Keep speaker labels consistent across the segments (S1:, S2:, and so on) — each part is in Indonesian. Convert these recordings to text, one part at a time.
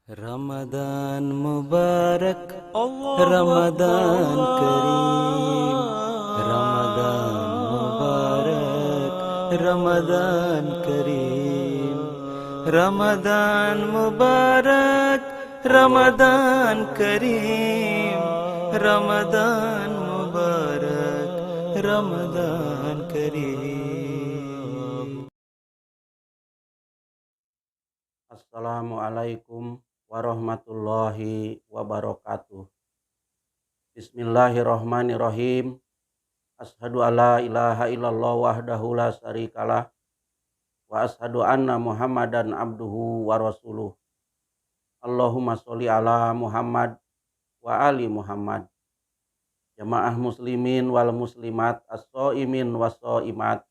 S1: Ramadan Mubarak,
S2: Allahu
S1: Ramadan Kareem, Ramadan
S2: Akbar.
S1: Mubarak, Ramadan Kareem, Ramadan Mubarak, Ramadan Kareem, Ramadan Mubarak, Ramadan Kareem.
S3: Assalamualaikum warahmatullahi wabarakatuh. Bismillahirrahmanirrahim. Ashadu alla ilaha illallah wahdahu la syarikalah wa ashadu anna Muhammadan abduhu wa rasuluh. Allahumma sholli ala Muhammad wa ali Muhammad. Jamaah muslimin wal muslimat, as-shaimin was shaimat.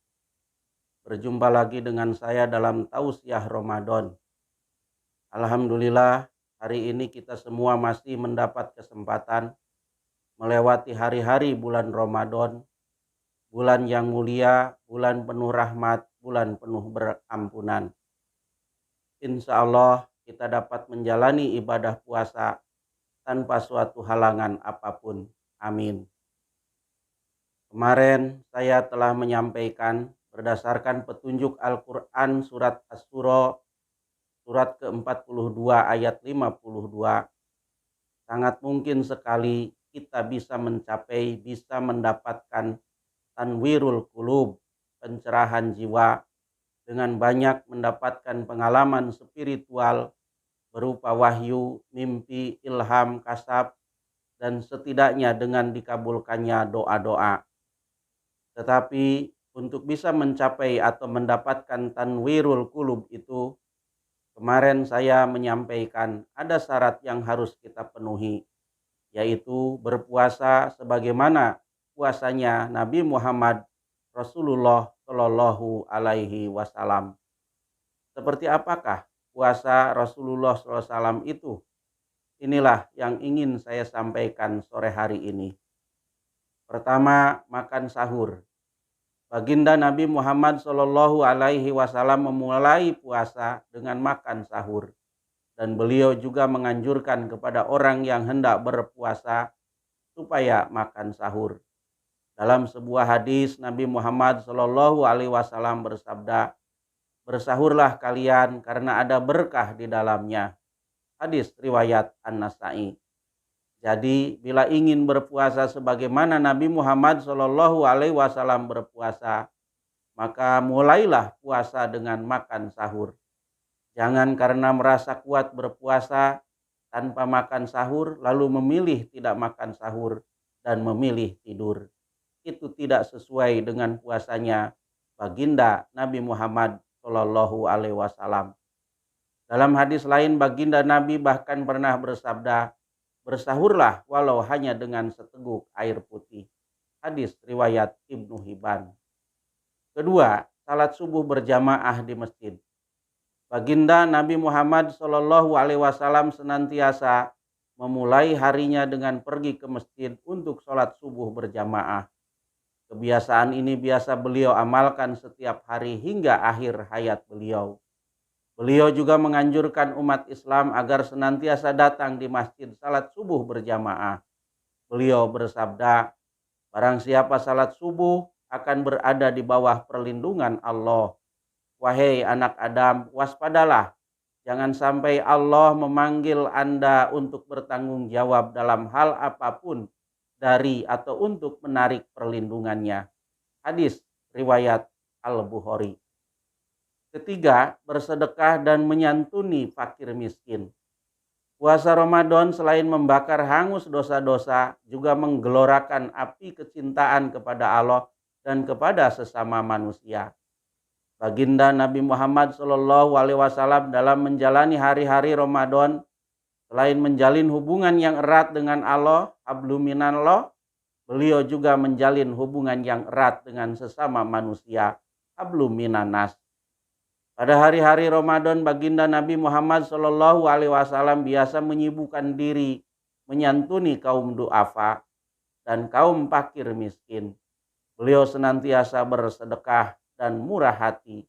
S3: Berjumpa lagi dengan saya dalam tausiah Ramadan. Alhamdulillah, hari ini kita semua masih mendapat kesempatan melewati hari-hari bulan Ramadan, bulan yang mulia, bulan penuh rahmat, bulan penuh berampunan. Insya Allah kita dapat menjalani ibadah puasa tanpa suatu halangan apapun. Amin. Kemarin saya telah menyampaikan berdasarkan petunjuk Al-Quran surat Asy-Syura surat ke-42 ayat 52, sangat mungkin sekali kita bisa mencapai, bisa mendapatkan tanwirul qulub, pencerahan jiwa, dengan banyak mendapatkan pengalaman spiritual berupa wahyu, mimpi, ilham, kasab, dan setidaknya dengan dikabulkannya doa-doa. Tetapi untuk bisa mencapai atau mendapatkan tanwirul qulub itu, kemarin saya menyampaikan ada syarat yang harus kita penuhi, yaitu berpuasa sebagaimana puasanya Nabi Muhammad Rasulullah Shallallahu Alaihi Wasallam. Seperti apakah puasa Rasulullah SAW itu? Inilah yang ingin saya sampaikan sore hari ini. Pertama, makan sahur. Baginda Nabi Muhammad Shallallahu Alaihi Wasallam memulai puasa dengan makan sahur, dan beliau juga menganjurkan kepada orang yang hendak berpuasa supaya makan sahur. Dalam sebuah hadis, Nabi Muhammad Shallallahu Alaihi Wasallam bersabda, "Bersahurlah kalian karena ada berkah di dalamnya." Hadis riwayat An-Nasa'i. Jadi bila ingin berpuasa sebagaimana Nabi Muhammad Shallallahu Alaihi Wasallam berpuasa, maka mulailah puasa dengan makan sahur. Jangan karena merasa kuat berpuasa tanpa makan sahur lalu memilih tidak makan sahur dan memilih tidur. Itu tidak sesuai dengan puasanya baginda Nabi Muhammad Shallallahu Alaihi Wasallam. Dalam hadis lain baginda Nabi bahkan pernah bersabda, "Bersahurlah walau hanya dengan seteguk air putih." Hadis riwayat Ibnu Hibban. Kedua, salat subuh berjamaah di masjid. Baginda Nabi Muhammad Shallallahu Alaihi Wasallam senantiasa memulai harinya dengan pergi ke masjid untuk sholat subuh berjamaah. Kebiasaan ini biasa beliau amalkan setiap hari hingga akhir hayat beliau. Beliau juga menganjurkan umat Islam agar senantiasa datang di masjid salat subuh berjamaah. Beliau bersabda, "Barang siapa salat subuh akan berada di bawah perlindungan Allah. Wahai anak Adam, waspadalah. Jangan sampai Allah memanggil Anda untuk bertanggung jawab dalam hal apapun dari atau untuk menarik perlindungannya." Hadis riwayat Al-Bukhari. Ketiga, bersedekah dan menyantuni fakir miskin. Puasa Ramadan selain membakar hangus dosa-dosa, juga menggelorakan api kecintaan kepada Allah dan kepada sesama manusia. Baginda Nabi Muhammad Shallallahu Alaihi Wasallam dalam menjalani hari-hari Ramadan, selain menjalin hubungan yang erat dengan Allah, habluminallah, beliau juga menjalin hubungan yang erat dengan sesama manusia, habluminanas. Pada hari-hari Ramadan, baginda Nabi Muhammad Shallallahu Alaihi Wasallam biasa menyibukkan diri menyantuni kaum duafa dan kaum fakir miskin. Beliau senantiasa bersedekah dan murah hati,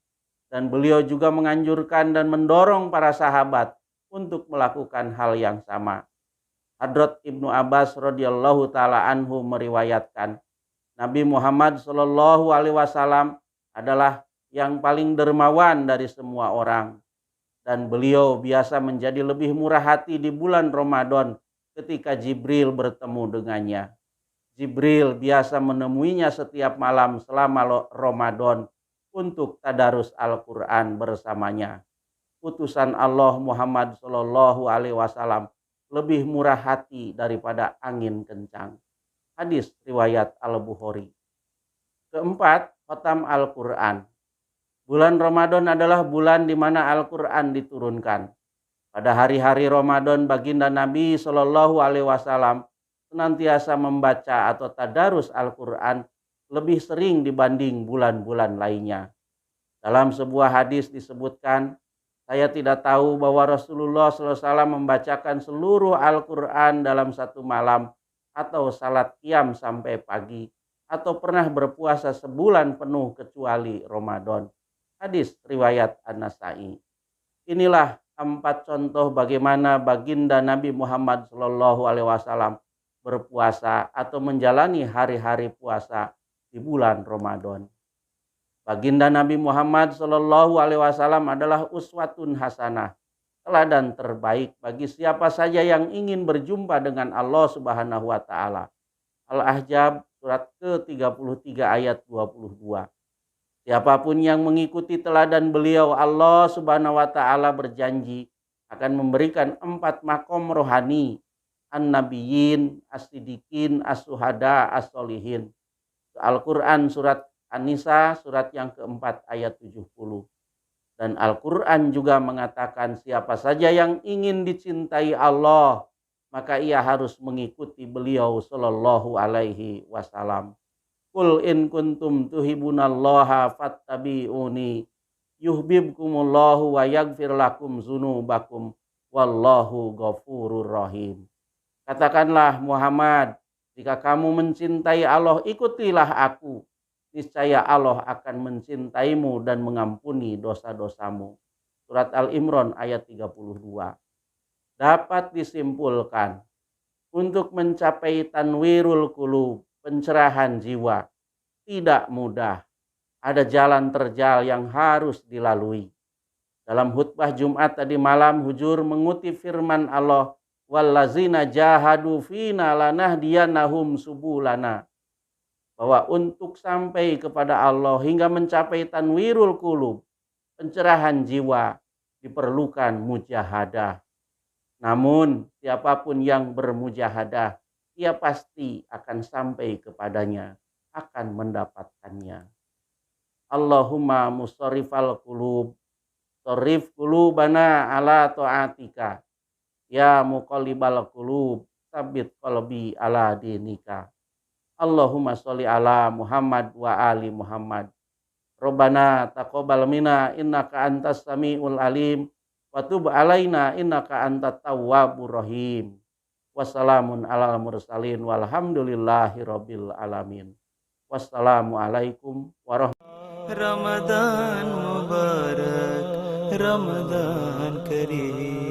S3: dan beliau juga menganjurkan dan mendorong para sahabat untuk melakukan hal yang sama. Hadrat Ibnu Abbas radhiyallahu taala anhu meriwayatkan, Nabi Muhammad sallallahu alaihi wasallam adalah yang paling dermawan dari semua orang, dan beliau biasa menjadi lebih murah hati di bulan Ramadan ketika Jibril bertemu dengannya. Jibril biasa menemuinya setiap malam selama Ramadan untuk tadarus Al-Quran bersamanya. Utusan Allah Muhammad sallallahu alaihi wasallam lebih murah hati daripada angin kencang. Hadis riwayat Al-Bukhari. Keempat, khatam Al-Quran. Bulan Ramadan adalah bulan di mana Al-Quran diturunkan. Pada hari-hari Ramadan, baginda Nabi Shallallahu Alaihi Wasallam senantiasa membaca atau tadarus Al-Quran lebih sering dibanding bulan-bulan lainnya. Dalam sebuah hadis disebutkan, saya tidak tahu bahwa Rasulullah SAW membacakan seluruh Al-Quran dalam satu malam atau salat qiyam sampai pagi, atau pernah berpuasa sebulan penuh kecuali Ramadan. Hadis riwayat An-Nasai. Inilah 4 contoh bagaimana baginda Nabi Muhammad SAW berpuasa atau menjalani hari-hari puasa di bulan Ramadan. Baginda Nabi Muhammad SAW adalah uswatun hasanah, teladan terbaik bagi siapa saja yang ingin berjumpa dengan Allah Subhanahu wa taala. Al-Ahzab surat ke-33 ayat 22. Siapapun yang mengikuti teladan beliau, Allah Subhanahu wa taala berjanji akan memberikan 4 makom rohani, an-nabiyyin, as-siddiqin, as-suhada, as-solihin. Al-Quran surat An-Nisa surat yang keempat ayat 70. Dan Al-Quran juga mengatakan siapa saja yang ingin dicintai Allah, maka ia harus mengikuti beliau sallallahu alaihi wasallam. Qul in kuntum tuhibbunallaha fattabi'uni yuhibbukumullahu wa yaghfir lakum dzunubakum wallahu ghafurur rahim. Katakanlah Muhammad, jika kamu mencintai Allah, ikutilah aku. Niscaya Allah akan mencintaimu dan mengampuni dosa-dosamu. Surat Al-Imran ayat 32. Dapat disimpulkan, untuk mencapai tanwirul qulub, pencerahan jiwa, tidak mudah. Ada jalan terjal yang harus dilalui. Dalam khutbah Jumat tadi malam, Hujur mengutip firman Allah, wallazina jahadu fina lanahdiyannahum subulana. Bahwa untuk sampai kepada Allah hingga mencapai tanwirul qulub, pencerahan jiwa, diperlukan mujahadah. Namun siapapun yang bermujahadah, ia pasti akan sampai kepadanya, akan mendapatkannya. Allahumma musarrifal qulub, sarrif qulubana ala ta'atika. Ya muqallibal qulub, tsabbit qalbi ala dinika. Allahumma sholli ala Muhammad wa ali Muhammad. Rabbana taqabbal minna innaka antas samiul alim wa tub alaina innaka antat tawwabur rahim. Wassalamun alal mursalin walhamdulillahi rabbil alamin. Wassalamualaikum warahmatullahi
S1: Ramadan Mubarak, Ramadan Kareem.